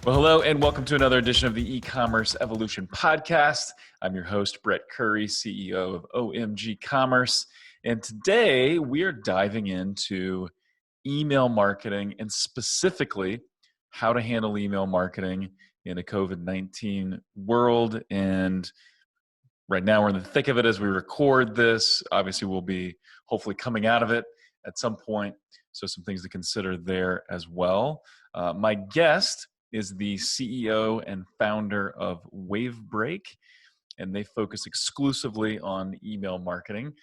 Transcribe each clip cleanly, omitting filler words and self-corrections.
Well, hello and welcome to another edition of the E-commerce Evolution Podcast. I'm your host, Brett Curry, CEO of OMG Commerce. And today we are diving into email marketing and specifically how to handle email marketing in a COVID-19 world. And right now we're in the thick of it as we record this. Obviously, we'll be hopefully coming out of it at some point. So some things to consider there as well. My guest is the CEO and founder of Wavebreak, and they focus exclusively on email marketing.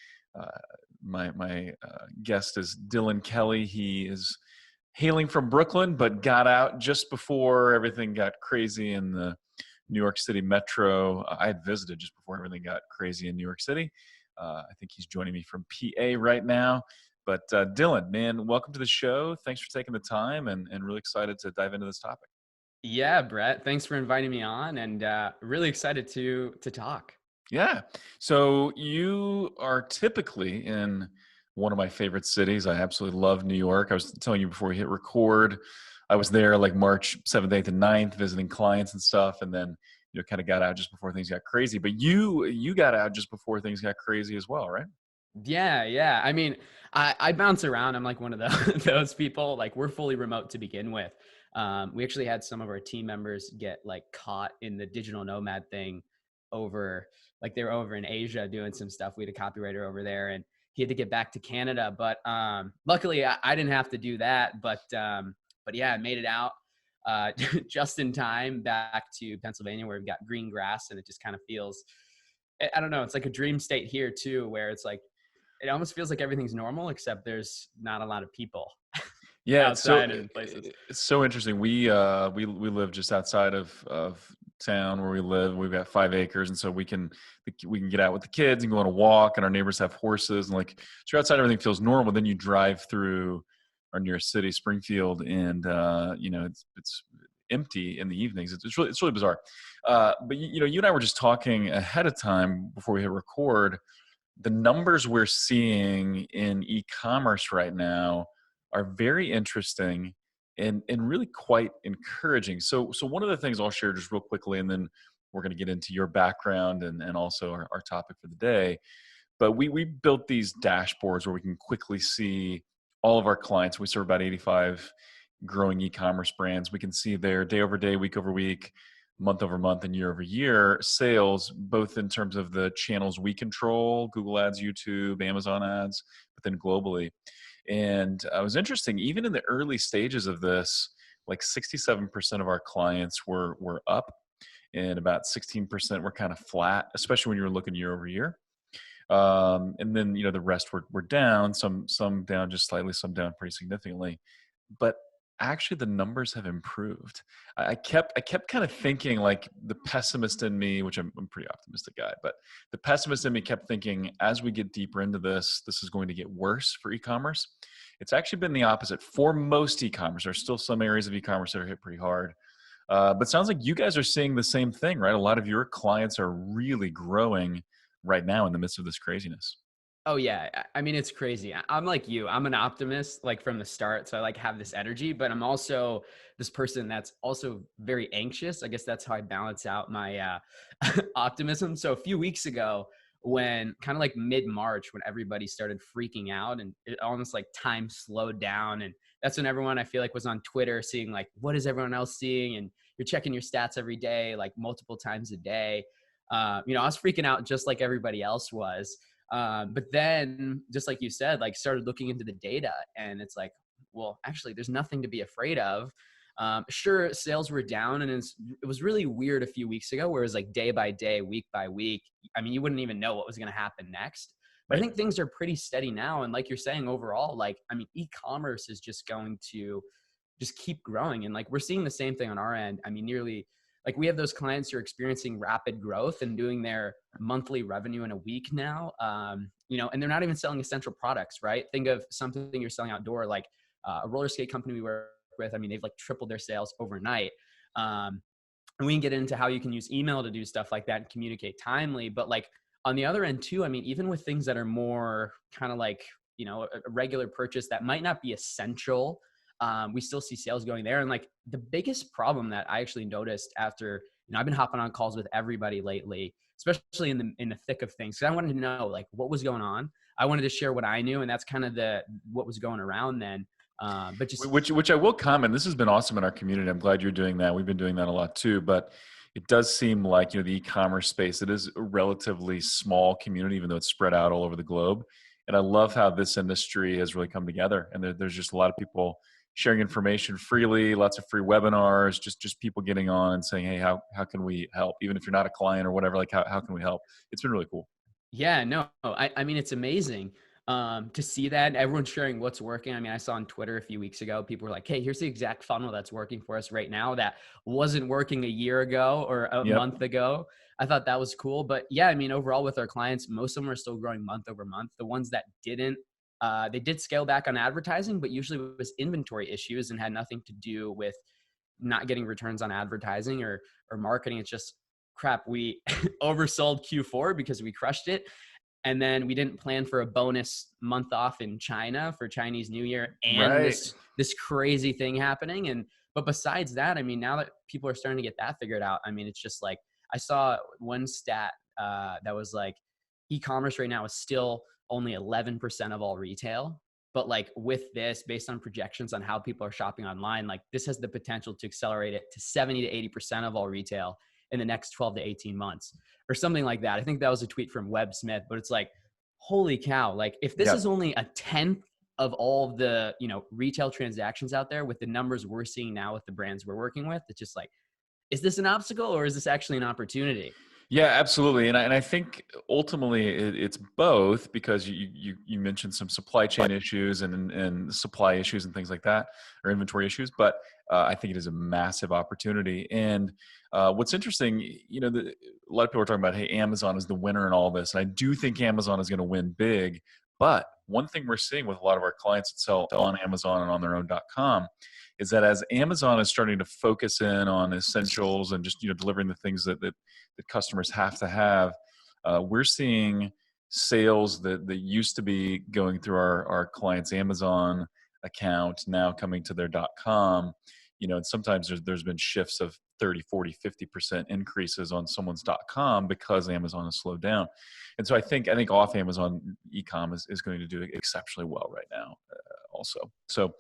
My guest is Kelley. He is hailing from Brooklyn, but got out just before everything got crazy in the New York City metro. I had visited just before everything got crazy in New York City. I think he's joining me from PA right now. But Dylan, man, welcome to the show. Thanks for taking the time and really excited to dive into this topic. Yeah, Brett, thanks for inviting me on and really excited to talk. Yeah. So you are typically in one of my favorite cities. I absolutely love New York. I was telling you before we hit record, I was there like March 7th, 8th, and 9th visiting clients and stuff. And then, kind of got out just before things got crazy. But you got out just before things got crazy as well, right? Yeah. I mean, I bounce around. I'm like one of those people. Like we're fully remote to begin with. We actually had some of our team members get like caught in the digital nomad thing over, like they were over in Asia doing some stuff. We had a copywriter over there and he had to get back to Canada. But luckily I didn't have to do that. But yeah, I made it out just in time back to Pennsylvania where we've got green grass and it just kind of feels, I don't know, it's like a dream state here too, where it's like, it almost feels like everything's normal, except there's not a lot of people Yeah, outside in places. it's so interesting. We live just outside of town where we live. We've got 5 acres, and so we can get out with the kids and go on a walk. And our neighbors have horses, and like so outside everything feels normal. Then you drive through our nearest city, Springfield, and it's empty in the evenings. It's really bizarre. But you and I were just talking ahead of time before we hit record. The numbers we're seeing in e-commerce right now are very interesting and really quite encouraging. So one of the things I'll share just real quickly, and then we're going to get into your background and also our topic for the day. But we built these dashboards where we can quickly see all of our clients. We serve about 85 growing e-commerce brands. We can see their day over day, week over week, month over month, and year over year sales, both in terms of the channels we control, Google Ads, YouTube, Amazon ads, but then globally. And it was interesting, even in the early stages of this, like 67% of our clients were up and about 16% were kind of flat, especially when you were looking year over year. And then, the rest were down, some down just slightly, some down pretty significantly. But actually the numbers have improved. I kept kind of thinking, like, the pessimist in me, which I'm a pretty optimistic guy, but the pessimist in me kept thinking as we get deeper into this is going to get worse for e-commerce. It's actually been the opposite for most e-commerce. There's still some areas of e-commerce that are hit pretty hard. But it sounds like you guys are seeing the same thing, right? A lot of your clients are really growing right now in the midst of this craziness. Oh yeah. I mean, it's crazy. I'm like you, I'm an optimist, like from the start. So I like have this energy, but I'm also this person that's also very anxious. I guess that's how I balance out my optimism. So a few weeks ago, when kind of like mid-March, when everybody started freaking out and it almost like time slowed down. And that's when everyone I feel like was on Twitter seeing like, what is everyone else seeing? And you're checking your stats every day, like multiple times a day. I was freaking out just like everybody else was. But then, just like you said, like started looking into the data and it's like, well, actually, there's nothing to be afraid of. Sure, sales were down and it was really weird a few weeks ago where it was like day by day, week by week. I mean, you wouldn't even know what was going to happen next. But I Right. think things are pretty steady now. And like you're saying, overall, like, I mean, e-commerce is just going to just keep growing. And like, we're seeing the same thing on our end. I mean, nearly like we have those clients who are experiencing rapid growth and doing their monthly revenue in a week now, and they're not even selling essential products, right? Think of something you're selling outdoor, like a roller skate company we work with. I mean, they've like tripled their sales overnight. And we can get into how you can use email to do stuff like that and communicate timely. But like on the other end too, I mean, even with things that are more kind of like, a regular purchase that might not be essential, we still see sales going there. And like the biggest problem that I actually noticed after, I've been hopping on calls with everybody lately, especially in the thick of things. Cause I wanted to know like what was going on. I wanted to share what I knew, and that's kind of what was going around then. But just which I will comment. This has been awesome in our community. I'm glad you're doing that. We've been doing that a lot too. But it does seem like the e-commerce space. It is a relatively small community, even though it's spread out all over the globe. And I love how this industry has really come together. And there's just a lot of people sharing information freely, lots of free webinars, just people getting on and saying, hey, how can we help? Even if you're not a client or whatever, like how can we help? It's been really cool. Yeah, no, I mean, it's amazing to see that everyone's sharing what's working. I mean, I saw on Twitter a few weeks ago, people were like, hey, here's the exact funnel that's working for us right now that wasn't working a year ago or a Yep. month ago. I thought that was cool. But yeah, I mean, overall with our clients, most of them are still growing month over month. The ones that didn't, they did scale back on advertising, but usually it was inventory issues and had nothing to do with not getting returns on advertising or marketing. It's just crap. We oversold Q4 because we crushed it. And then we didn't plan for a bonus month off in China for Chinese New Year and Right. this crazy thing happening. But besides that, I mean, now that people are starting to get that figured out, I mean, it's just like I saw one stat that was like e-commerce right now is still only 11% of all retail. But like with this, based on projections on how people are shopping online, like this has the potential to accelerate it to 70 to 80% of all retail in the next 12 to 18 months or something like that. I think that was a tweet from Webb Smith, but it's like, holy cow. Like if this Yeah. is only a tenth of all of the, retail transactions out there with the numbers we're seeing now with the brands we're working with, it's just like, is this an obstacle or is this actually an opportunity? Yeah, absolutely. And I think ultimately it's both, because you mentioned some supply chain issues and supply issues and things like that, or inventory issues. But I think it is a massive opportunity. And what's interesting, a lot of people are talking about, hey, Amazon is the winner in all this. And I do think Amazon is going to win big. But one thing we're seeing with a lot of our clients that sell on Amazon and on their own.com is that as Amazon is starting to focus in on essentials and just delivering the things that customers have to have, we're seeing sales that used to be going through our clients' Amazon account now coming to their .com. And sometimes there's been shifts of 30, 40, 50% increases on someone's .com because Amazon has slowed down. And so I think off Amazon e-com is going to do exceptionally well right now also. So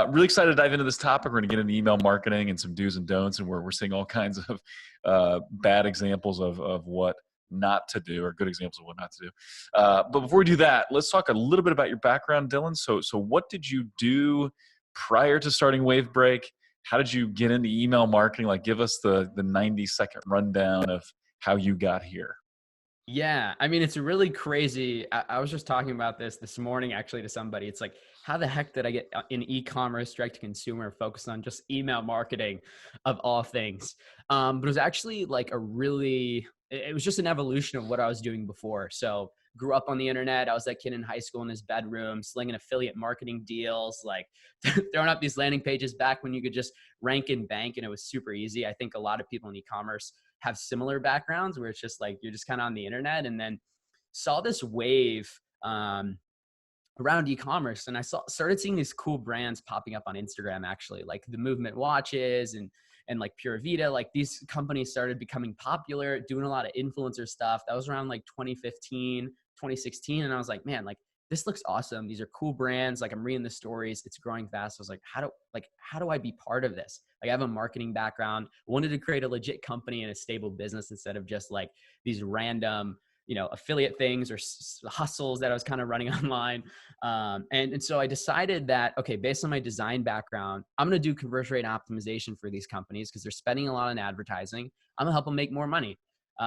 really excited to dive into this topic. We're going to get into email marketing and some do's and don'ts, and we're seeing all kinds of bad examples of what not to do, or good examples of what not to do. But before we do that, let's talk a little bit about your background, Dylan. So what did you do prior to starting Wavebreak? How did you get into email marketing? Like, give us the 90-second rundown of how you got here. Yeah, I mean, it's really crazy. I was just talking about this morning, actually, to somebody. It's like, how the heck did I get in e-commerce, direct to consumer, focused on just email marketing of all things? But it was actually like it was just an evolution of what I was doing before. So grew up on the internet. I was that kid in high school in his bedroom, slinging affiliate marketing deals, like throwing up these landing pages back when you could just rank and bank, and it was super easy. I think a lot of people in e-commerce have similar backgrounds where it's just like you're just kind of on the internet, and then saw this wave around e-commerce, and I started seeing these cool brands popping up on Instagram, actually, like the Movement watches and like Pure Vita. Like these companies started becoming popular, doing a lot of influencer stuff. That was around like 2015, 2016, and I was like, man, like this looks awesome. These are cool brands. Like I'm reading the stories, it's growing fast. I was like, how do I be part of this? Like I have a marketing background, wanted to create a legit company and a stable business instead of just like these random, affiliate things or hustles that I was kind of running online. And so I decided that, okay, based on my design background, I'm going to do conversion rate optimization for these companies because they're spending a lot on advertising. I'm going to help them make more money.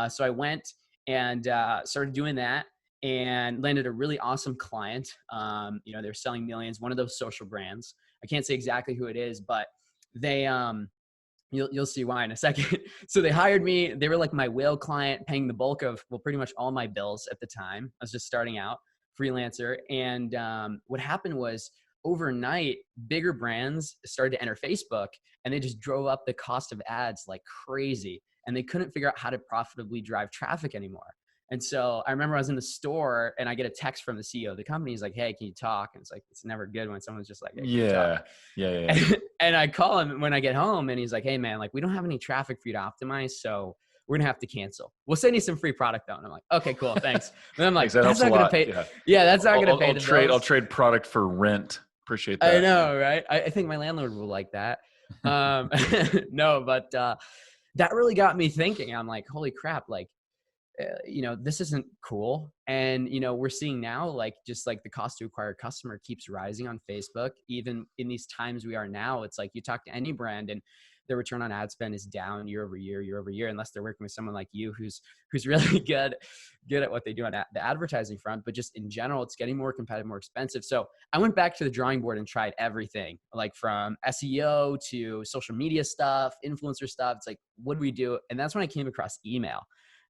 So I went and started doing that and landed a really awesome client. They're selling millions, one of those social brands. I can't say exactly who it is, but they, you'll see why in a second. So they hired me. They were like my whale client, paying the bulk of, well, pretty much all my bills at the time. I was just starting out, freelancer. And what happened was overnight, bigger brands started to enter Facebook, and they just drove up the cost of ads like crazy. And they couldn't figure out how to profitably drive traffic anymore. And so I remember I was in the store and I get a text from the CEO of the company. He's like, "Hey, can you talk?" And it's like, it's never good when someone's just like, "Hey, can you talk?" Yeah. Yeah. Yeah. And I call him when I get home and he's like, "Hey man, like we don't have any traffic for you to optimize. So we're gonna have to cancel. We'll send you some free product though." And I'm like, "Okay, cool. Thanks." And I'm like, Thanks. That that's helps a not gonna lot. pay. Yeah. Yeah, that's not gonna pay I'll the trade. I'll bills. trade product for rent. Appreciate I that. Yeah. know, right? I think my landlord will like that. Um, no, but that really got me thinking. I'm like, holy crap, like, this isn't cool. And, we're seeing now, like, just like the cost to acquire a customer keeps rising on Facebook. Even in these times we are now, it's like you talk to any brand and their return on ad spend is down year over year, unless they're working with someone like you, who's really good at what they do on the advertising front. But just in general, it's getting more competitive, more expensive. So I went back to the drawing board and tried everything, like from SEO to social media stuff, influencer stuff. It's like, what do we do? And that's when I came across email.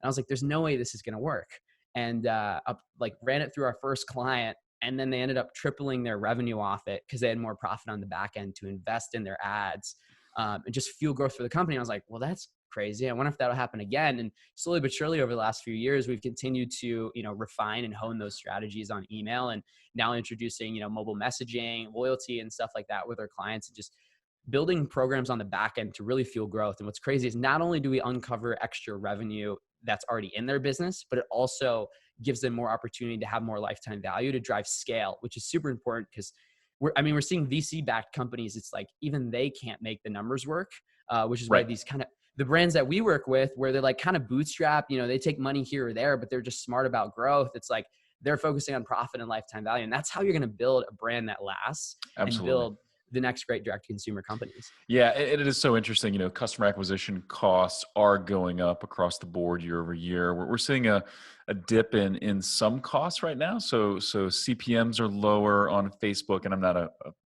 And I was like, there's no way this is going to work. And ran it through our first client. And then they ended up tripling their revenue off it because they had more profit on the back end to invest in their ads and just fuel growth for the company. I was like, well, that's crazy. I wonder if that'll happen again. And slowly but surely over the last few years, we've continued to, refine and hone those strategies on email, and now introducing, mobile messaging, loyalty and stuff like that with our clients, and just building programs on the back end to really fuel growth. And what's crazy is not only do we uncover extra revenue that's already in their business, but it also gives them more opportunity to have more lifetime value to drive scale, which is super important because we're seeing VC-backed companies. It's like even they can't make the numbers work, which is why Right. these kind of the brands that we work with, where they're like kind of bootstrap, they take money here or there, but they're just smart about growth. It's like they're focusing on profit and lifetime value, and that's how you're going to build a brand that lasts and Absolutely. build the next great direct-to-consumer companies. Yeah, it is so interesting. Customer acquisition costs are going up across the board year over year. We're seeing a dip in some costs right now. So CPMS are lower on Facebook, and I'm not a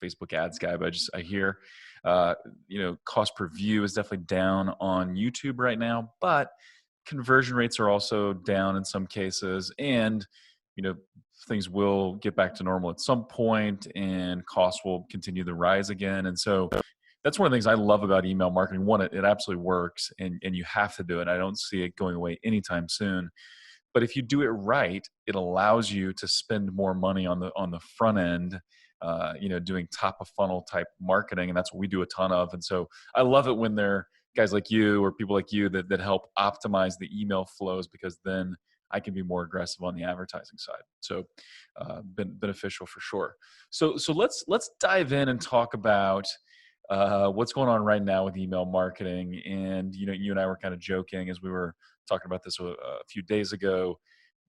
Facebook ads guy, but I hear cost per view is definitely down on YouTube right now, but conversion rates are also down in some cases, and you know things will get back to normal at some point and costs will continue to rise again. And so that's one of the things I love about email marketing. One, it absolutely works, and you have to do it. I don't see it going away anytime soon. But if you do it right, it allows you to spend more money on the front end, doing top of funnel type marketing, and that's what we do a ton of. And so I love it when there are guys like you or people like you that help optimize the email flows, because then I can be more aggressive on the advertising side. So, been beneficial for sure. So let's dive in and talk about what's going on right now with email marketing. And you and I were kind of joking as we were talking about this a few days ago.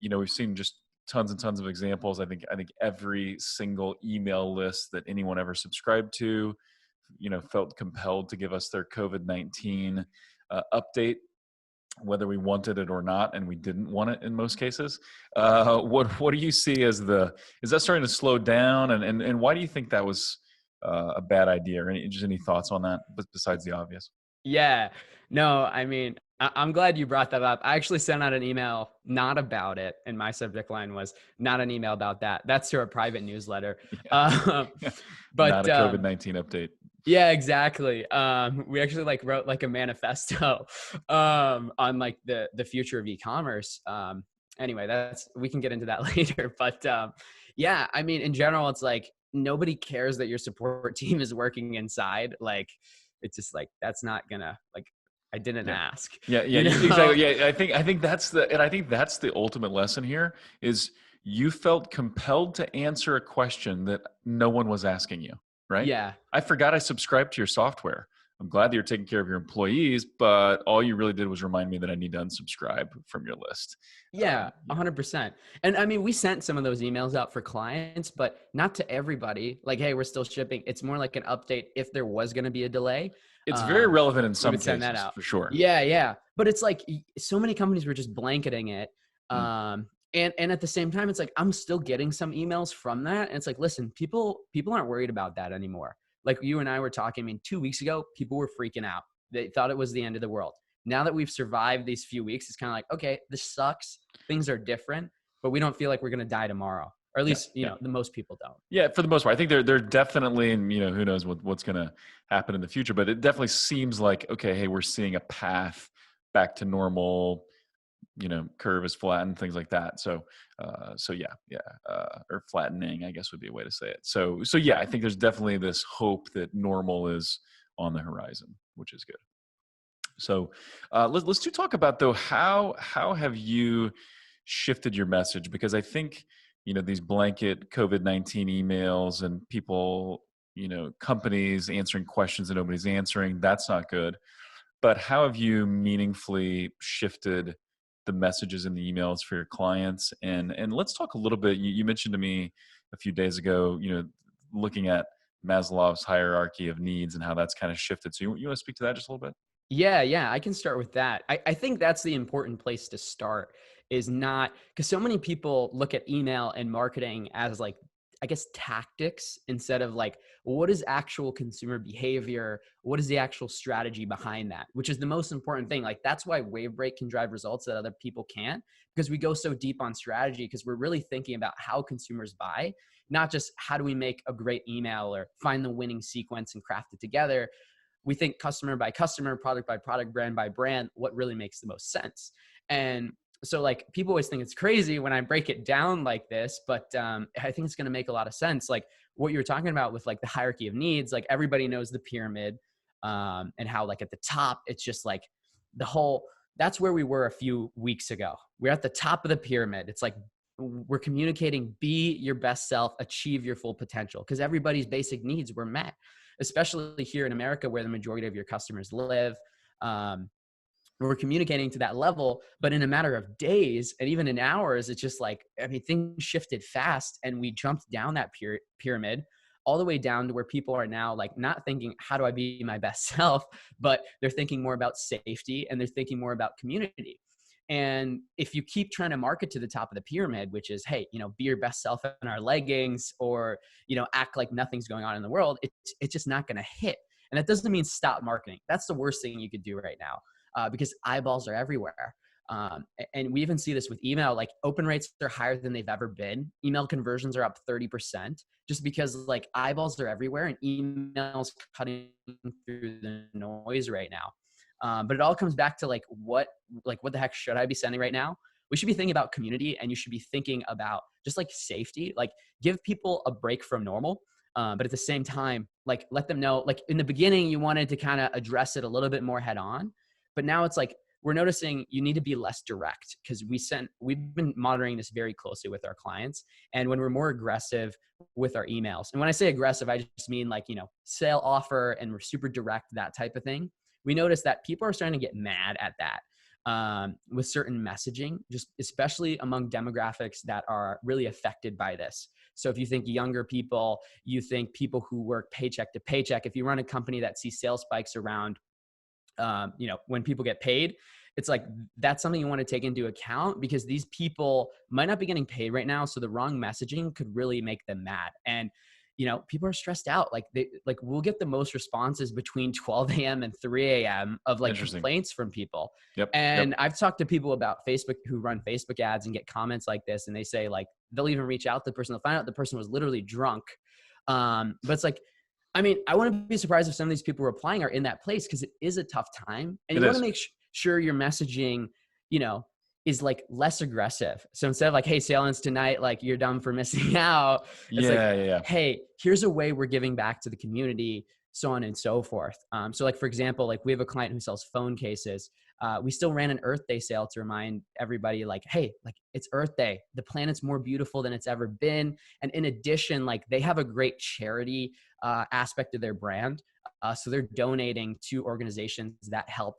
We've seen just tons and tons of examples. I think every single email list that anyone ever subscribed to, felt compelled to give us their COVID-19 update, whether we wanted it or not, and we didn't want it in most cases. What do you see as is that starting to slow down, and why do you think that was a bad idea? Or any thoughts on that, besides the obvious? Yeah. No, I mean, I'm glad you brought that up. I actually sent out an email not about it, and my subject line was not an email about that. That's to a private newsletter. Um, Yeah, not but a COVID-19 update. yeah, exactly. We actually wrote like a manifesto on like the future of e-commerce. Anyway, we can get into that later. But yeah, I mean, in general, it's like nobody cares that your support team is working inside. Like, it's just like that's not gonna like. I didn't Yeah. ask, Yeah, yeah, you know. exactly. Yeah, I think that's the ultimate lesson here is you felt compelled to answer a question that no one was asking you, right? Yeah, I forgot I subscribed to your software. I'm glad that you're taking care of your employees, but all you really did was remind me that I need to unsubscribe from your list. yeah, Yeah, 100%. And I mean, we sent some of those emails out for clients, but not to everybody. Like, hey, we're still shipping. It's more like an update if there was going to be a delay. it's very Um, relevant in we some would send that cases out. for sure. Yeah, yeah. But it's like so many companies were just blanketing it. Mm. And at the same time, it's like I'm still getting some emails from that. And it's like, listen, people aren't worried about that anymore. Like you and I were talking, I mean, 2 weeks ago, people were freaking out. They thought it was the end of the world. Now that we've survived these few weeks, it's kind of like, okay, this sucks. Things are different, but we don't feel like we're going to die tomorrow. Or at Yeah, least, yeah. the most people don't. Yeah, for the most part, I think they're definitely, and who knows what's going to happen in the future, but it definitely seems like, okay, hey, we're seeing a path back to normal. curve is flattened, things like that. So yeah, or flattening, I guess would be a way to say it. So yeah, I think there's definitely this hope that normal is on the horizon, which is good. So let's do talk about though how have you shifted your message, because I think these blanket COVID-19 emails and people, companies answering questions that nobody's answering, that's not good. But how have you meaningfully shifted the messages in the emails for your clients? And let's talk a little bit. You mentioned to me a few days ago, looking at Maslow's hierarchy of needs and how that's kind of shifted. So you want to speak to that just a little bit? Yeah, yeah, I can start with that. I think that's the important place to start, is not because so many people look at email and marketing as like, I guess, tactics instead of like, what is actual consumer behavior? What is the actual strategy behind that? Which is the most important thing. Like, that's why Wavebreak can drive results that other people can't, because we go so deep on strategy, because we're really thinking about how consumers buy, not just how do we make a great email or find the winning sequence and craft it together. We think customer by customer, product by product, brand by brand, what really makes the most sense. And so like people always think it's crazy when I break it down like this, but I think it's going to make a lot of sense. Like what you were talking about with like the hierarchy of needs, like everybody knows the pyramid, and how like at the top, it's just like the whole, that's where we were a few weeks ago. We're at the top of the pyramid. It's like, we're communicating, be your best self, achieve your full potential, because everybody's basic needs were met, especially here in America where the majority of your customers live. Um, we're communicating to that level, but in a matter of days and even in hours, it's just like, I mean, things shifted fast and we jumped down that pyramid all the way down to where people are now like not thinking, how do I be my best self? But they're thinking more about safety and they're thinking more about community. And if you keep trying to market to the top of the pyramid, which is, hey, be your best self in our leggings, or, act like nothing's going on in the world, it's just not going to hit. And that doesn't mean stop marketing. That's the worst thing you could do right now, because eyeballs are everywhere. And we even see this with email, like open rates are higher than they've ever been. Email conversions are up 30% just because like eyeballs are everywhere and emails cutting through the noise right now. But it all comes back to like what the heck should I be sending right now? We should be thinking about community, and you should be thinking about just like safety, like give people a break from normal. But at the same time, like let them know, like in the beginning, you wanted to kind of address it a little bit more head on, but now it's like, we're noticing you need to be less direct, because we've been monitoring this very closely with our clients. And when we're more aggressive with our emails, and when I say aggressive, I just mean like, sale offer and we're super direct, that type of thing. We notice that people are starting to get mad at that, with certain messaging, just especially among demographics that are really affected by this. So if you think younger people, you think people who work paycheck to paycheck, if you run a company that sees sales spikes around, when people get paid, it's like, that's something you want to take into account, because these people might not be getting paid right now. So the wrong messaging could really make them mad. And, people are stressed out. Like we'll get the most responses between 12 a.m. and 3 a.m. of like Interesting. complaints from people. Yep. And I've talked to people about Facebook who run Facebook ads and get comments like this. And they say like, they'll even reach out to the person, they'll find out the person was literally drunk. But it's like, I mean, I wouldn't be surprised if some of these people replying are in that place, because it is a tough time. And you want to make sure your messaging, is like less aggressive. So instead of like, hey, sale ends tonight, like you're dumb for missing out. It's like, hey, here's a way we're giving back to the community, so on and so forth. So like, for example, like we have a client who sells phone cases. We still ran an Earth Day sale to remind everybody like, hey, like it's Earth Day. The planet's more beautiful than it's ever been. And in addition, like they have a great charity aspect of their brand. So they're donating to organizations that help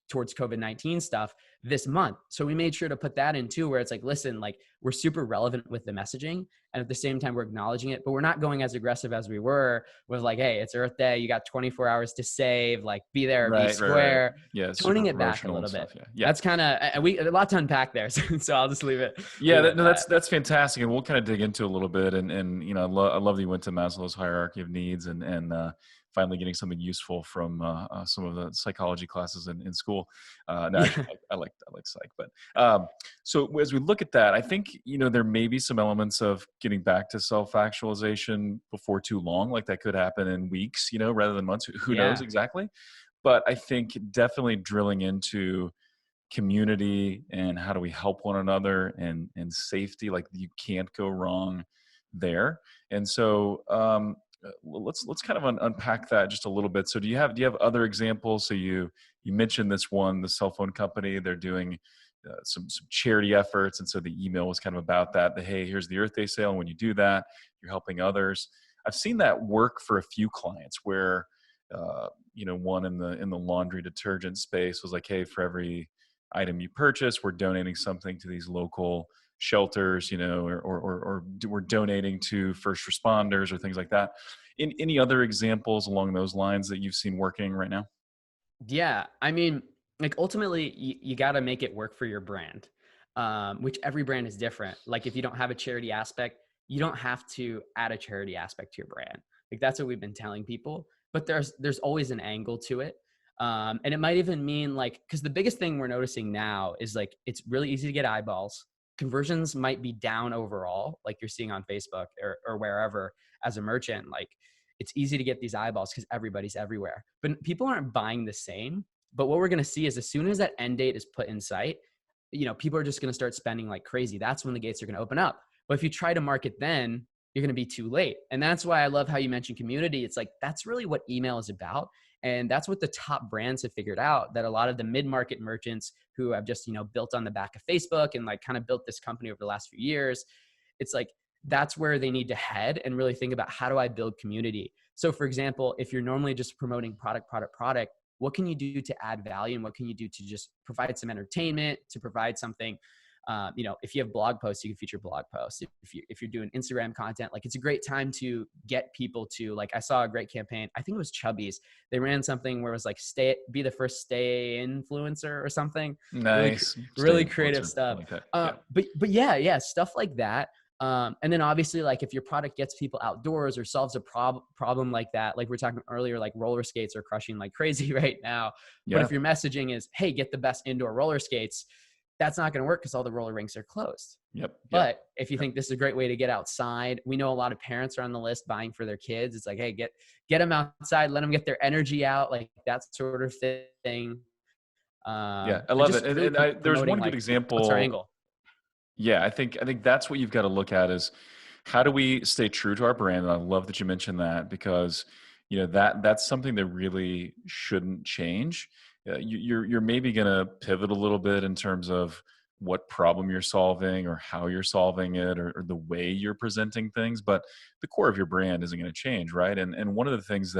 towards COVID-19 stuff this month. So we made sure to put that in too, where it's like, listen, like we're super relevant with the messaging, and at the same time we're acknowledging it, but we're not going as aggressive as we were with like, hey, it's Earth Day, you got 24 hours to save, like be there, be square. Right. Yeah, Toning it back a little bit. Stuff, yeah. That's kind of, a lot to unpack there. So I'll just leave it. Yeah, that's fantastic, and we'll kind of dig into a little bit. And I love that you went to Maslow's hierarchy of needs, and finally getting something useful from some of the psychology classes in school. No, actually, I like psych, but so as we look at that, I think there may be some elements of getting back to self-actualization before too long, like that could happen in weeks, rather than months. Who knows exactly? But I think definitely drilling into community and how do we help one another and safety. Like you can't go wrong there. And so let's kind of unpack that just a little bit. So do you have other examples? So you mentioned this one, the cell phone company. They're doing some charity efforts, and so the email was kind of about that. The hey, here's the Earth Day sale, and when you do that, you're helping others. I've seen that work for a few clients where one in the laundry detergent space was like, hey, for every item you purchase, we're donating something to these local shelters, or we're donating to first responders or things like that. Any other examples along those lines that you've seen working right now? Yeah. I mean, like ultimately you got to make it work for your brand. Which every brand is different. Like if you don't have a charity aspect, you don't have to add a charity aspect to your brand. Like that's what we've been telling people, but there's always an angle to it. And it might even mean like, cause the biggest thing we're noticing now is like, it's really easy to get eyeballs. Conversions might be down overall, like you're seeing on Facebook or wherever as a merchant, like it's easy to get these eyeballs because everybody's everywhere, but people aren't buying the same. But what we're going to see is as soon as that end date is put in sight, people are just going to start spending like crazy. That's when the gates are going to open up. But if you try to market then, you're going to be too late. And that's why I love how you mentioned community. It's like, that's really what email is about. And that's what the top brands have figured out, that a lot of the mid-market merchants who have just, built on the back of Facebook and like kind of built this company over the last few years, it's like, that's where they need to head and really think about, how do I build community? So for example, if you're normally just promoting product, what can you do to add value, and what can you do to just provide some entertainment, to provide something? If you have blog posts, you can feature blog posts. If you're doing Instagram content, like it's a great time to get people to, like, I saw a great campaign. I think it was Chubby's. They ran something where it was like be the first stay influencer or something. Really, Nice. Stay really creative influencer. I stuff. like that. Yeah. But yeah, stuff like that. And then obviously, like if your product gets people outdoors or solves a problem like that, like we were talking earlier, like roller skates are crushing like crazy right now. But Yeah. if your messaging is, hey, get the best indoor roller skates, that's not going to work because all the roller rinks are closed. Yep. Yep. But if you think this is a great way to get outside, we know a lot of parents are on the list buying for their kids. It's like, hey, get them outside, let them get their energy out, like that sort of thing. Yeah. I And love it. just And, really and I, there's promoting one good like, what's our example. angle? Yeah, I think that's what you've got to look at is how do we stay true to our brand? And I love that you mentioned that because that's something that really shouldn't change. You're maybe going to pivot a little bit in terms of what problem you're solving or how you're solving it or the way you're presenting things, but the core of your brand isn't going to change, right? And one of the things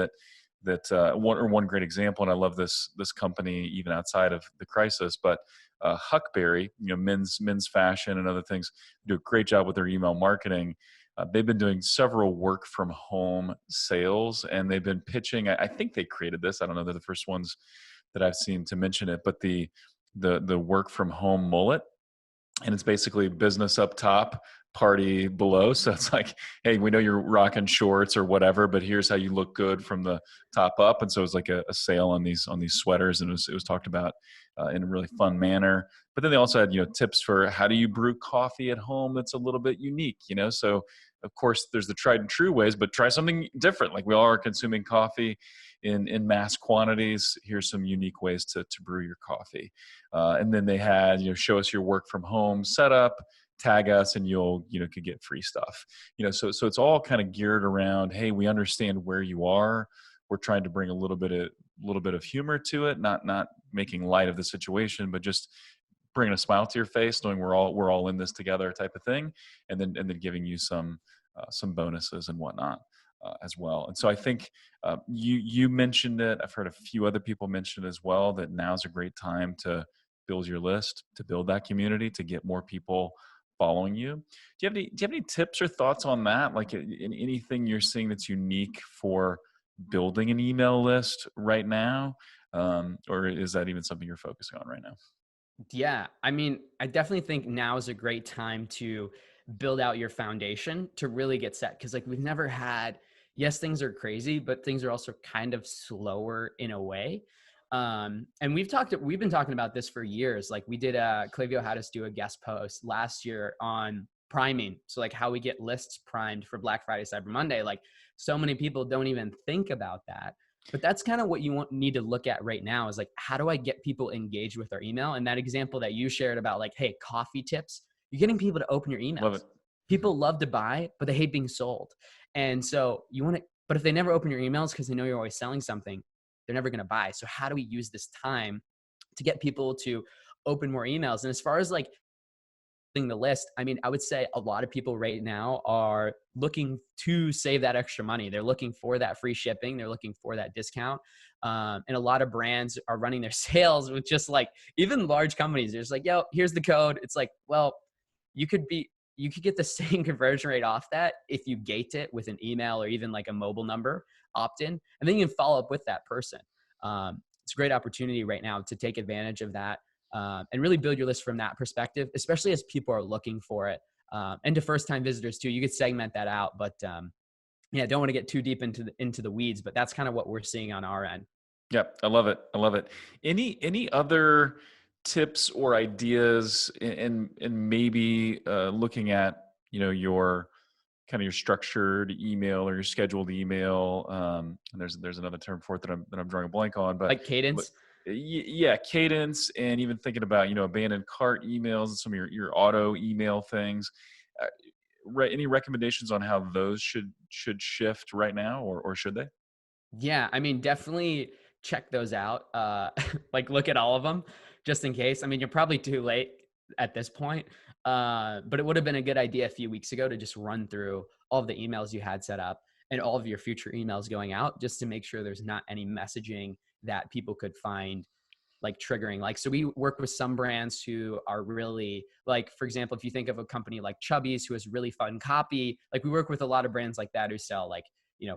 one great example, and I love this company even outside of the crisis, but Huckberry, men's fashion and other things, do a great job with their email marketing. They've been doing several work from home sales, and they've been pitching. I think they created this. I don't know. They're the first ones that I've seen to mention it, but the work from home mullet, and it's basically business up top, party below. So it's like, hey, we know you're rocking shorts or whatever, but here's how you look good from the top up. And so it's like a sale on these sweaters, and it was talked about in a really fun manner. But then they also had tips for how do you brew coffee at home that's a little bit unique. So of course there's the tried and true ways, but try something different. Like we all are consuming coffee in mass quantities. Here's some unique ways to brew your coffee. And then they had, show us your work from home setup, tag us, and you'll, could get free stuff. So it's all kind of geared around, hey, we understand where you are. We're trying to bring a little bit of humor to it, not making light of the situation, but just bringing a smile to your face, knowing we're all in this together, type of thing, and then giving you some bonuses and whatnot as well. And so I think you mentioned it. I've heard a few other people mention it as well, that now's a great time to build your list, to build that community, to get more people following you. Do you have any tips or thoughts on that? Like in anything you're seeing that's unique for building an email list right now, or is that even something you're focusing on right now? Yeah. I mean, I definitely think now is a great time to build out your foundation to really get set. Cause like we've never had, yes, things are crazy, but things are also kind of slower in a way. And we've been talking about this for years. Like we did, Clavio had us do a guest post last year on priming. So like how we get lists primed for Black Friday, Cyber Monday. Like so many people don't even think about that. But that's kind of what you need to look at right now is like, how do I get people engaged with our email? And that example that you shared about like, hey, coffee tips, you're getting people to open your Love emails. it. Mhm. People love to buy, but they hate being sold. And so you want to, but if they never open your emails because they know you're always selling something, they're never going to buy. So how do we use this time to get people to open more emails? And as far as like the list, I mean, I would say a lot of people right now are looking to save that extra money. They're looking for that free shipping. They're looking for that discount. And a lot of brands are running their sales with just like, even large companies, they're just like, yo, here's the code. It's like, well, you could be, you could get the same conversion rate off that if you gate it with an email or even like a mobile number opt in, and then you can follow up with that person. It's a great opportunity right now to take advantage of that and really build your list from that perspective, especially as people are looking for it. And to first-time visitors too, you could segment that out. But yeah, don't want to get too deep into the weeds, but that's kind of what we're seeing on our end. Yep, I love it. I love it. Any other tips or ideas and maybe looking at, your kind of your structured email or your scheduled email. And there's another term for it that I'm drawing a blank on, Like but cadence. yeah, cadence, and even thinking about abandoned cart emails and some of your auto email things. Uh, any recommendations on how those should shift right now, or should they? Yeah, I mean, definitely check those out. Like look at all of them just in case. I mean, you're probably too late at this point. But it would have been a good idea a few weeks ago to just run through all of the emails you had set up and all of your future emails going out just to make sure there's not any messaging that people could find like triggering. Like, so we work with some brands who are really like, for example, if you think of a company like Chubby's who has really fun copy, like we work with a lot of brands like that who sell like,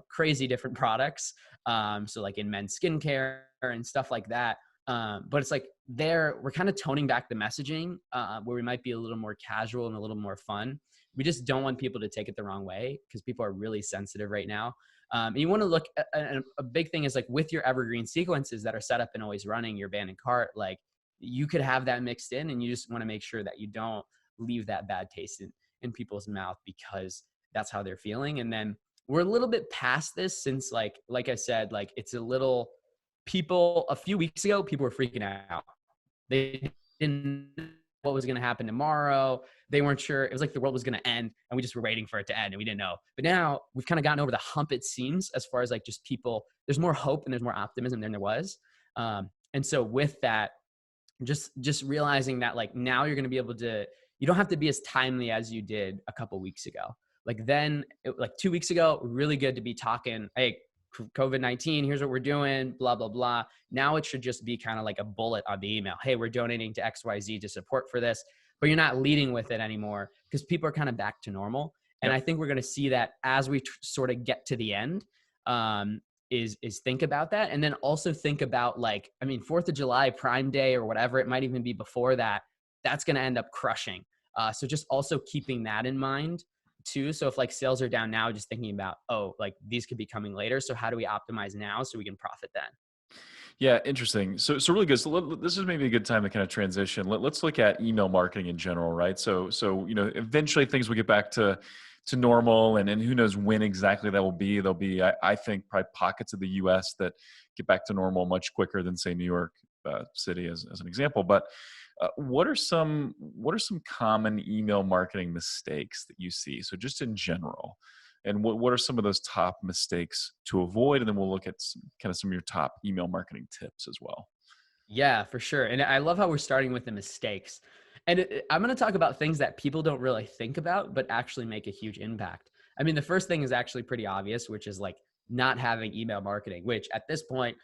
crazy different products. So like in men's skincare and stuff like that. But it's like we're kind of toning back the messaging where we might be a little more casual and a little more fun. We just don't want people to take it the wrong way because people are really sensitive right now. And you want to look at a big thing is like with your evergreen sequences that are set up and always running your abandoned cart, like you could have that mixed in and you just want to make sure that you don't leave that bad taste in people's mouth because that's how they're feeling. And then we're a little bit past this since like I said, like it's a little people a few weeks ago, people were freaking out. They didn't know what was going to happen tomorrow. They weren't sure. It was like the world was going to end and we just were waiting for it to end and we didn't know. But now we've kind of gotten over the hump, it seems, as far as like just people, there's more hope and there's more optimism than there was. And so with that, just realizing that like now you're going to be able to, you don't have to be as timely as you did a couple weeks ago. Like then, like 2 weeks ago, really good to be talking, hey, COVID-19, here's what we're doing, blah, blah, blah. Now it should just be kind of like a bullet on the email. Hey, we're donating to XYZ to support for this, but you're not leading with it anymore because people are kind of back to normal. And I Yep. think we're going to see that as we sort of get to the end, is think about that. And then also think about like, I mean, 4th of July, Prime Day or whatever, it might even be before that, that's going to end up crushing. So just also keeping that in mind too. So if like sales are down now, just thinking about, oh, like these could be coming later. So how do we optimize now so we can profit then? Yeah, interesting. So really good. So this is maybe a good time to kind of transition. Let's look at email marketing in general, right? So eventually things will get back to normal, and who knows when exactly that will be. There'll be, I think, probably pockets of the U.S. that get back to normal much quicker than say New York City, as an example. But what are some common email marketing mistakes that you see? So just in general, and what are some of those top mistakes to avoid? And then we'll look at some of your top email marketing tips as well. Yeah, for sure. And I love how we're starting with the mistakes. And I'm going to talk about things that people don't really think about, but actually make a huge impact. I mean, the first thing is actually pretty obvious, which is like not having email marketing, which at this point,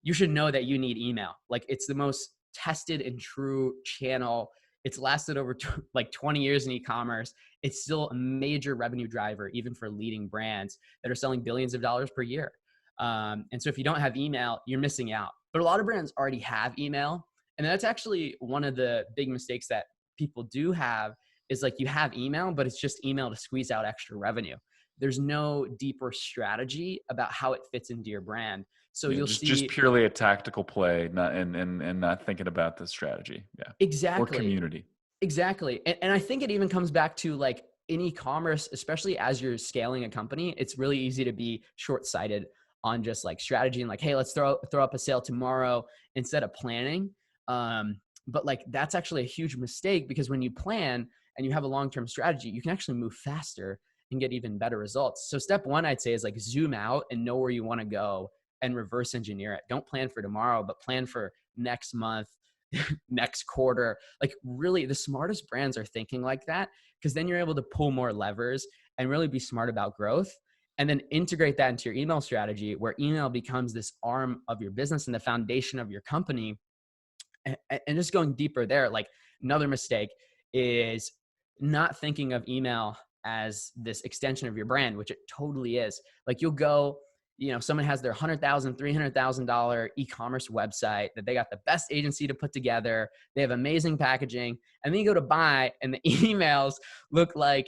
you should know that you need email. Like it's the most tested and true channel. It's lasted over like 20 years in e-commerce. It's still a major revenue driver, even for leading brands that are selling billions of dollars per year. And so if you don't have email, you're missing out. But a lot of brands already have email. And that's actually one of the big mistakes that people do have is like you have email, but it's just email to squeeze out extra revenue. There's no deeper strategy about how it fits into your brand. So Yeah, you'll just see purely a tactical play, not and not thinking about the strategy. Yeah, or exactly. community. Exactly. And I think it even comes back to like in e-commerce, especially as you're scaling a company, it's really easy to be short-sighted on just like strategy and like, hey, let's throw up a sale tomorrow instead of planning. But like that's actually a huge mistake, because when you plan and you have a long-term strategy, you can actually move faster and get even better results. So step one, I'd say, is like zoom out and know where you want to go and reverse engineer it. Don't plan for tomorrow, but plan for next month, next quarter. Like really the smartest brands are thinking like that, because then you're able to pull more levers and really be smart about growth. And then integrate that into your email strategy, where email becomes this arm of your business and the foundation of your company. And just going deeper there, like another mistake is not thinking of email as this extension of your brand, which it totally is. Like you'll go, someone has their $100,000, $300,000 e-commerce website that they got the best agency to put together. They have amazing packaging, and then you go to buy and the emails look like,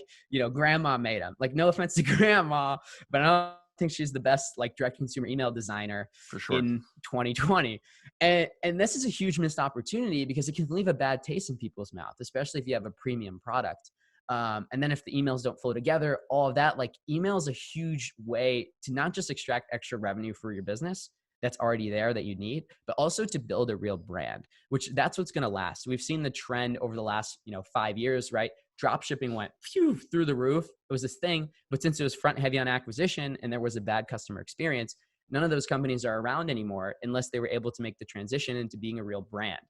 grandma made them. Like no offense to grandma, but I don't think she's the best like direct consumer email designer For sure. in 2020. And this is a huge missed opportunity, because it can leave a bad taste in people's mouth, especially if you have a premium product. And then if the emails don't flow together, all of that, like email is a huge way to not just extract extra revenue for your business that's already there that you need, but also to build a real brand, which that's what's going to last. We've seen the trend over the last, 5 years, right? Drop shipping went through the roof. It was this thing, but since it was front heavy on acquisition and there was a bad customer experience, none of those companies are around anymore unless they were able to make the transition into being a real brand.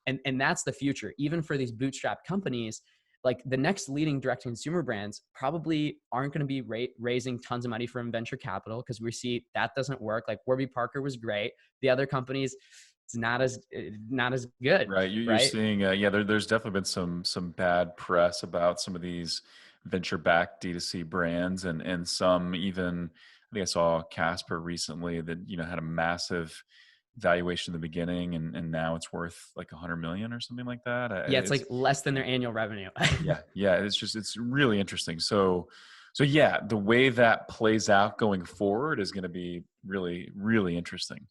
And that's the future. Even for these bootstrap companies, like the next leading direct consumer brands probably aren't going to be raising tons of money from venture capital, because we see that doesn't work. Like Warby Parker was great. The other companies, it's not as good. Right. You're Right. seeing, there's definitely been some bad press about some of these venture-backed D2C brands, and some even, I think I saw Casper recently that, had a massive valuation in the beginning, and now it's worth like 100 million or something like that. Yeah. It's It's, like less than their annual revenue. yeah, it's really interesting. So yeah, the way that plays out going forward is going to be really, really interesting.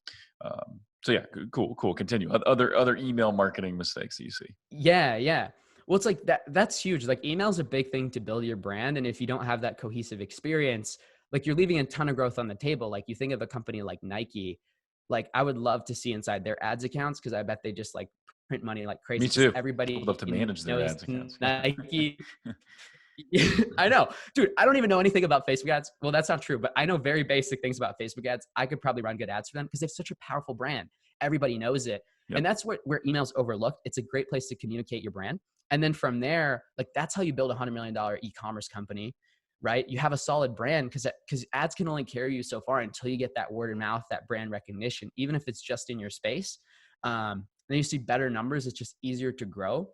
So yeah, cool. Continue. Other email marketing mistakes that you see. Yeah, yeah. Well, it's like that's huge. Like email is a big thing to build your brand. And if you don't have that cohesive experience, like you're leaving a ton of growth on the table. Like you think of a company like Nike, like I would love to see inside their ads accounts, because I bet they just like print money like Me crazy, because too. I would love everybody to manage their knows ads accounts. Nike. I know, dude, I don't even know anything about Facebook ads. Well, that's not true, but I know very basic things about Facebook ads. I could probably run good ads for them because they have such a powerful brand. Everybody knows it. And Yep. that's where email's overlooked. It's a great place to communicate your brand. And then from there, like that's how you build $100 million e-commerce company, right? You have a solid brand, because ads can only carry you so far until you get that word of mouth, that brand recognition, even if it's just in your space. Then you see better numbers. It's just easier to grow.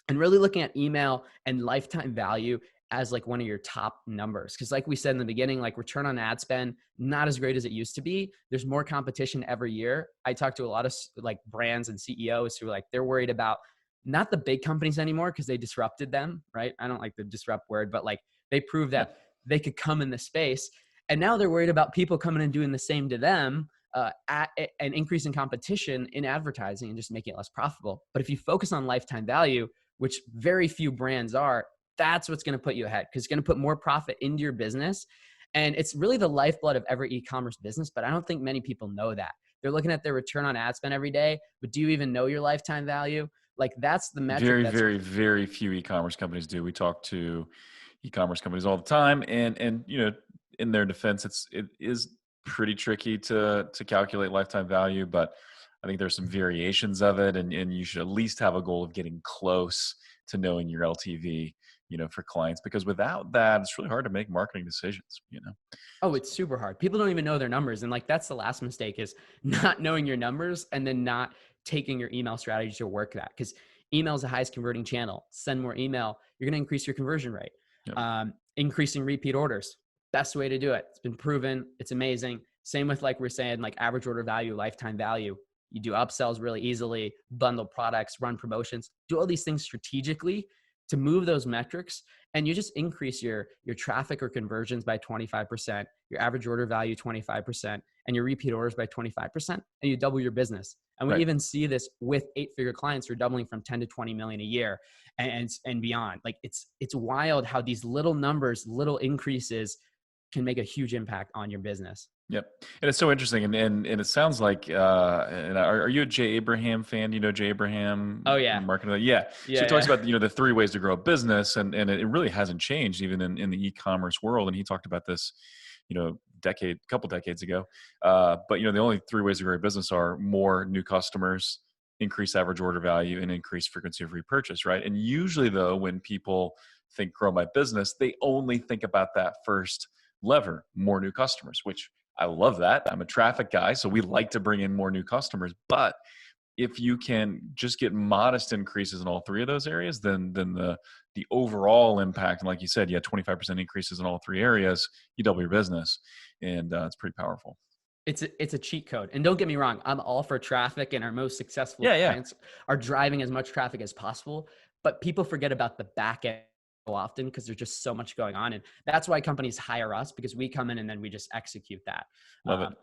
And really looking at email and lifetime value as like one of your top numbers. Because like we said in the beginning, like return on ad spend, not as great as it used to be. There's more competition every year. I talk to a lot of like brands and CEOs who are like, they're worried about not the big companies anymore because they disrupted them, right? I don't like the disrupt word, but like they proved Yeah. that they could come in the space. And now they're worried about people coming and doing the same to them, at an increase in competition in advertising and just making it less profitable. But if you focus on lifetime value, which very few brands are, that's what's going to put you ahead, because it's going to put more profit into your business. And it's really the lifeblood of every e-commerce business, but I don't think many people know that. They're looking at their return on ad spend every day, but do you even know your lifetime value? Like that's the metric Very, that's very, very few e-commerce companies do. We talk to e-commerce companies all the time, and in their defense, it is pretty tricky to calculate lifetime value, but I think there's some variations of it, and you should at least have a goal of getting close to knowing your LTV, for clients, because without that, it's really hard to make marketing decisions. Oh, it's super hard. People don't even know their numbers. And like, that's the last mistake, is not knowing your numbers and then not taking your email strategy to work that. Because email is the highest converting channel. Send more email. You're going to increase your conversion rate. Yep. Increasing repeat orders. Best way to do it. It's been proven. It's amazing. Same with like we're saying, like average order value, lifetime value. You do upsells really easily, bundle products, run promotions, do all these things strategically to move those metrics, and you just increase your traffic or conversions by 25%, your average order value 25%, and your repeat orders by 25%, and you double your business. And we Right. even see this with 8-figure clients who are doubling from 10 to 20 million a year and beyond. Like it's wild how these little numbers, little increases can make a huge impact on your business. Yep. And it's so interesting. And it sounds like, and are you a Jay Abraham fan? Do you know Jay Oh Abraham, yeah. marketing? Yeah. So Yeah. he talks Yeah. about, the 3 ways to grow a business, and it really hasn't changed even in the e-commerce world. And he talked about this, couple decades ago. But, the only 3 ways to grow a business are more new customers, increase average order value, and increase frequency of repurchase, right? And usually though, when people think grow my business, they only think about that first lever, more new customers, which I love that. I'm a traffic guy, so we like to bring in more new customers. But if you can just get modest increases in all 3 of those areas, then the overall impact, and like you said, 25% increases in all 3 areas, you double your business, and it's pretty powerful. It's a cheat code. And don't get me wrong, I'm all for traffic, and our most successful Yeah, yeah, clients are driving as much traffic as possible. But people forget about the back end so often because there's just so much going on. And that's why companies hire us, because we come in and then we just execute that. love it. Um,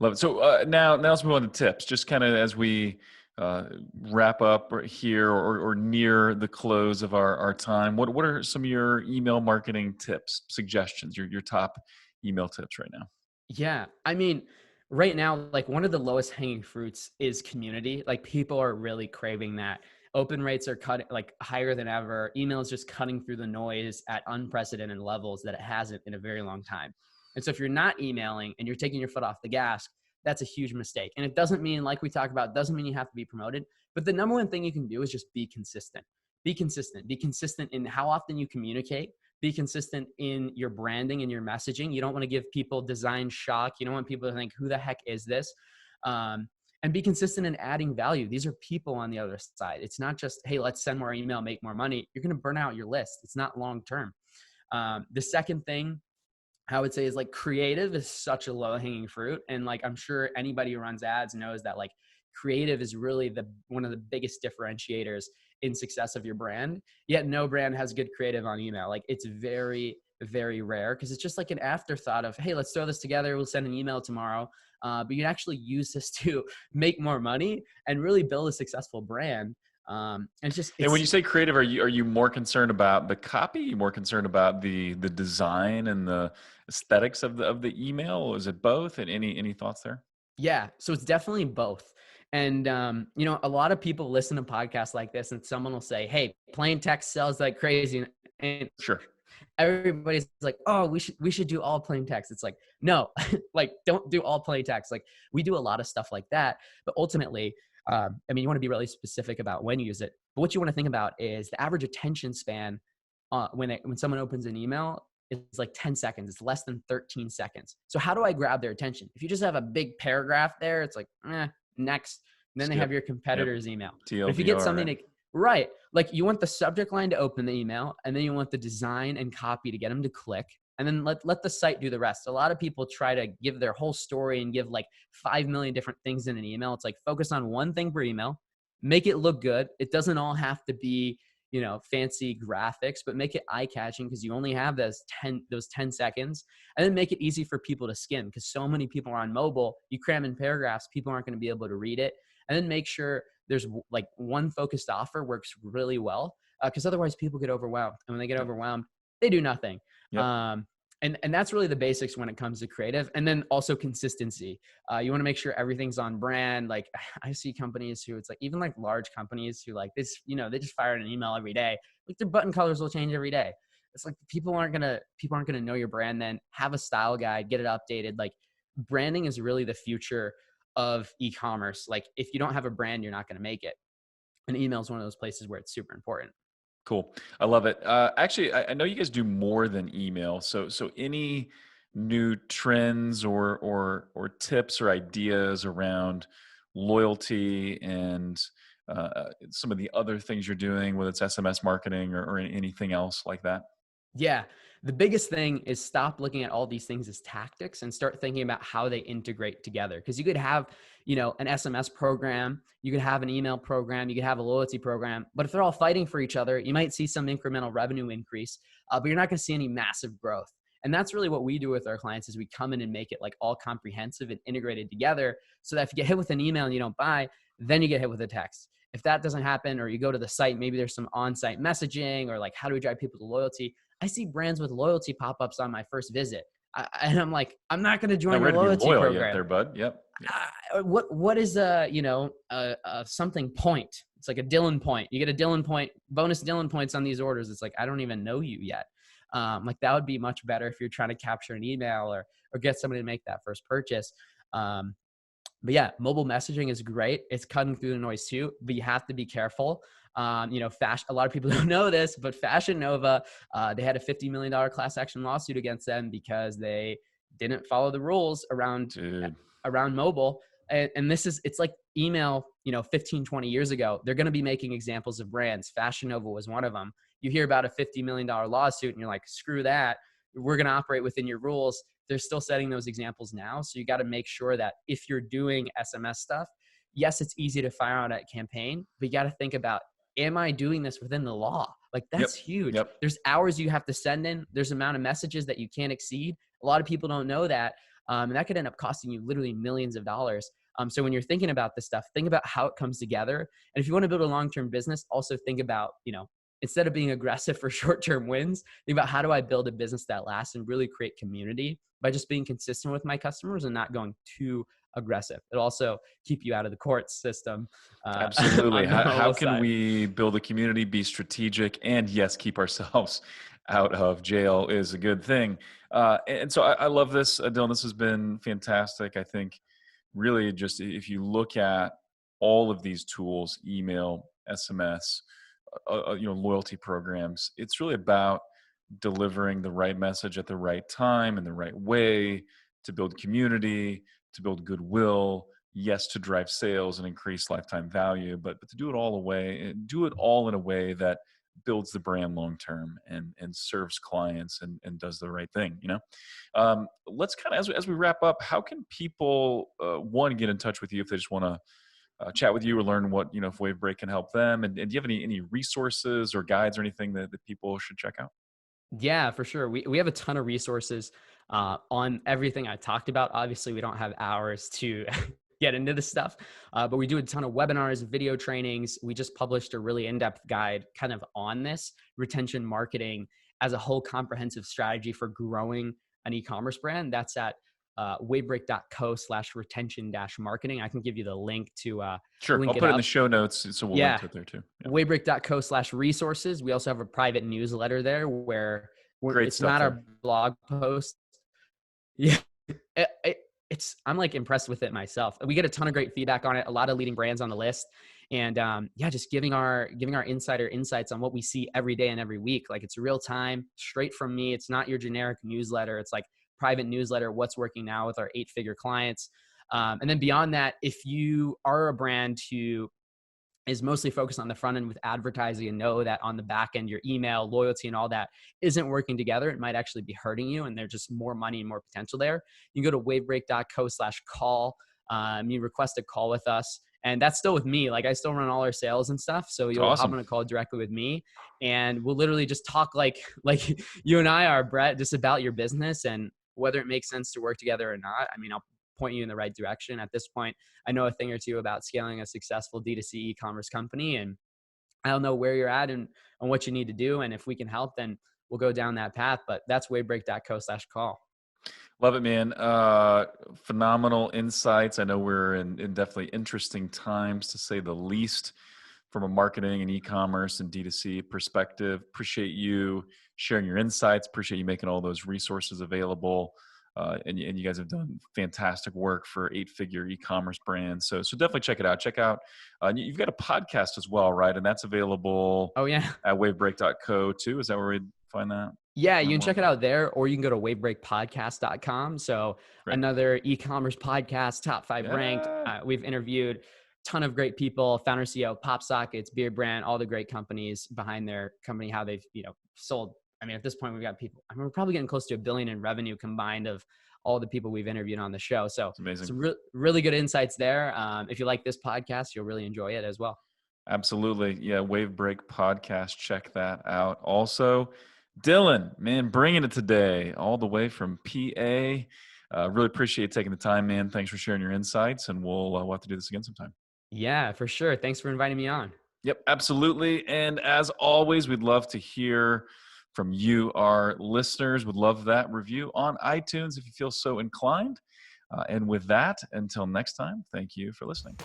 Love it. So now let's move on to tips. Just kind of as we uh, wrap up here, or near the close of our time. What are some of your email marketing tips, suggestions? Your top email tips right now? Yeah. I mean, right now, like one of the lowest hanging fruits is community. Like people are really craving that. Open rates are cutting like higher than ever. Email is just cutting through the noise at unprecedented levels that it hasn't in a very long time. And so if you're not emailing and you're taking your foot off the gas, that's a huge mistake. And it doesn't mean, like we talked about, doesn't mean you have to be promoted. But the number one thing you can do is just be consistent. Be consistent. Be consistent in how often you communicate. Be consistent in your branding and your messaging. You don't want to give people design shock. You don't want people to think, who the heck is this? And be consistent in adding value. These are people on the other side. It's not just, hey, let's send more email, make more money. You're going to burn out your list. It's not long term. The second thing I would say is like creative is such a low hanging fruit. And like, I'm sure anybody who runs ads knows that like creative is really one of the biggest differentiators in success of your brand. Yet no brand has good creative on email. Like it's very, very rare because it's just like an afterthought of, hey, let's throw this together. We'll send an email tomorrow. But you can actually use this to make more money and really build a successful brand. And And when it's you say creative, are you more concerned about the copy? Are you more concerned about the design and the aesthetics of the email? Or is it both? And any thoughts there? Yeah, so it's definitely both. And a lot of people listen to podcasts like this, and someone will say, "Hey, plain text sells like crazy," and Sure. everybody's like, "Oh, we should do all plain text." It's like, no, like don't do all plain text. Like we do a lot of stuff like that, but ultimately, I mean, you want to be really specific about when you use it. But what you want to think about is the average attention span when someone opens an email. It's like 10 seconds. It's less than 13 seconds. So how do I grab their attention? If you just have a big paragraph there, it's like, next. And then they have Skip. your Yep. competitor's email. But if you get TLDR, something right? to, right, like you want the subject line to open the email, and then you want the design and copy to get them to click, and then let the site do the rest. A lot of people try to give their whole story and give like 5 million different things in an email. It's like focus on one thing per email, make it look good. It doesn't all have to be fancy graphics, but make it eye-catching because you only have those 10 seconds, and then make it easy for people to skim because so many people are on mobile. You cram in paragraphs, people aren't going to be able to read it. And then make sure there's like one focused offer works really well because otherwise people get overwhelmed. And when they get Yep. overwhelmed, they do nothing. Yep. And that's really the basics when it comes to creative. And then also consistency. You want to make sure everything's on brand. Like I see companies who it's like, even like large companies who like this, they just fire an email every day. Like their button colors will change every day. It's like people aren't gonna know your brand. Then have a style guide, get it updated. Like branding is really the future of e-commerce. Like if you don't have a brand, you're not going to make it. And email is one of those places where it's super important. Cool. I love it. Actually, I know you guys do more than email. So any new trends or tips or ideas around loyalty and some of the other things you're doing, whether it's SMS marketing or anything else like that? Yeah. The biggest thing is stop looking at all these things as tactics and start thinking about how they integrate together. Because you could have, an SMS program, you could have an email program, you could have a loyalty program, but if they're all fighting for each other, you might see some incremental revenue increase, but you're not going to see any massive growth. And that's really what we do with our clients is we come in and make it like all comprehensive and integrated together so that if you get hit with an email and you don't buy, then you get hit with a text. If that doesn't happen, or you go to the site, maybe there's some on-site messaging or like, how do we drive people to loyalty? I see brands with loyalty pop-ups on my first visit. And I'm like, I'm not going to Not join your ready to be loyalty loyal yet program. there, bud. Yep. Yep. What is a something point? It's like a Dylan point. You get a Dylan point, bonus Dylan points on these orders. It's like, I don't even know you yet. Like that would be much better if you're trying to capture an email or get somebody to make that first purchase. But yeah, mobile messaging is great. It's cutting through the noise too, but you have to be careful. A lot of people don't know this, but Fashion Nova, they had a $50 million class action lawsuit against them because they didn't follow the rules Dude. around mobile. And it's like email, 15, 20 years ago. They're going to be making examples of brands. Fashion Nova was one of them. You hear about a $50 million lawsuit and you're like, screw that. We're going to operate within your rules. They're still setting those examples now. So you got to make sure that if you're doing SMS stuff, yes, it's easy to fire out a campaign, but you got to think about, am I doing this within the law? Like that's huge. Yep. There's hours you have to send in. There's amount of messages that you can't exceed. A lot of people don't know that. And that could end up costing you literally millions of dollars. So when you're thinking about this stuff, think about how it comes together. And if you want to build a long-term business, also think about, instead of being aggressive for short-term wins, think about how do I build a business that lasts and really create community by just being consistent with my customers and not going too aggressive. It'll also keep you out of the court system. Absolutely. On the How mobile can side. we build a community, be strategic, and yes, keep ourselves out of jail is a good thing. And so I love this, Dylan. This has been fantastic. I think really just if you look at all of these tools, email, SMS, loyalty programs, it's really about delivering the right message at the right time in the right way to build community, to build goodwill, yes, to drive sales and increase lifetime value, but to do it all in a way that builds the brand long term and serves clients and does the right thing. Let's kind of as we wrap up, how can people one get in touch with you if they just want to chat with you or learn what if Wavebreak can help them, and do you have any resources or guides or anything that people should check out? Yeah, for sure. We have a ton of resources on everything I talked about. Obviously, we don't have hours to get into this stuff, but we do a ton of webinars, video trainings. We just published a really in-depth guide kind of on this retention marketing as a whole comprehensive strategy for growing an e-commerce brand. That's at wavebreak.co/retention-marketing. I can give you the link to Sure, I'll link it put it in the up. show notes, so we'll link Yeah, to it there too. Yeah. wavebreak.co/resources. We also have a private newsletter there where Great it's stuff not there. our blog post. Yeah. I'm like impressed with it myself. We get a ton of great feedback on it. A lot of leading brands on the list, and just giving our insider insights on what we see every day and every week. Like it's real time, straight from me. It's not your generic newsletter. It's like private newsletter. What's working now with our 8-figure clients, and then beyond that, if you are a brand who is mostly focused on the front end with advertising and know that on the back end, your email, loyalty, and all that isn't working together, it might actually be hurting you and there's just more money and more potential there. You can go to wavebreak.co/call. You request a call with us. And that's still with me. Like I still run all our sales and stuff. So It's you'll hop awesome. on a call directly with me and we'll literally just talk like you and I are, Brett, just about your business and whether it makes sense to work together or not. I mean, I'll point you in the right direction. At this point, I know a thing or two about scaling a successful D2C e-commerce company, and I don't know where you're at and what you need to do. And if we can help, then we'll go down that path. But that's wavebreak.co/call. Love it, man. Phenomenal insights. I know we're in definitely interesting times, to say the least, from a marketing and e-commerce and D2C perspective. Appreciate you sharing your insights. Appreciate you making all those resources available. And you guys have done fantastic work for 8-figure e-commerce brands. So definitely check it out. Check out, you've got a podcast as well, right? And that's available Oh, yeah. at wavebreak.co too. Is that where we'd find that? Yeah, you Learn can more? check it out there, or you can go to wavebreakpodcast.com. So Great. another e-commerce podcast, top 5 ranked. Yeah. We've interviewed a ton of great people, founder, CEO, Pop Sockets, Beard Brand, all the great companies behind their company, how they've, sold. I mean, at this point, we've got people, I mean, we're probably getting close to $1 billion in revenue combined of all the people we've interviewed on the show. So It's amazing. some really good insights there. If you like this podcast, you'll really enjoy it as well. Absolutely. Yeah. Wavebreak podcast. Check that out. Also, Dylan, man, bringing it today all the way from PA. Really appreciate taking the time, man. Thanks for sharing your insights, and we'll have to do this again sometime. Yeah, for sure. Thanks for inviting me on. Yep, absolutely. And as always, we'd love to hear from you, our listeners. Would love that review on iTunes if you feel so inclined. And with that, until next time, thank you for listening.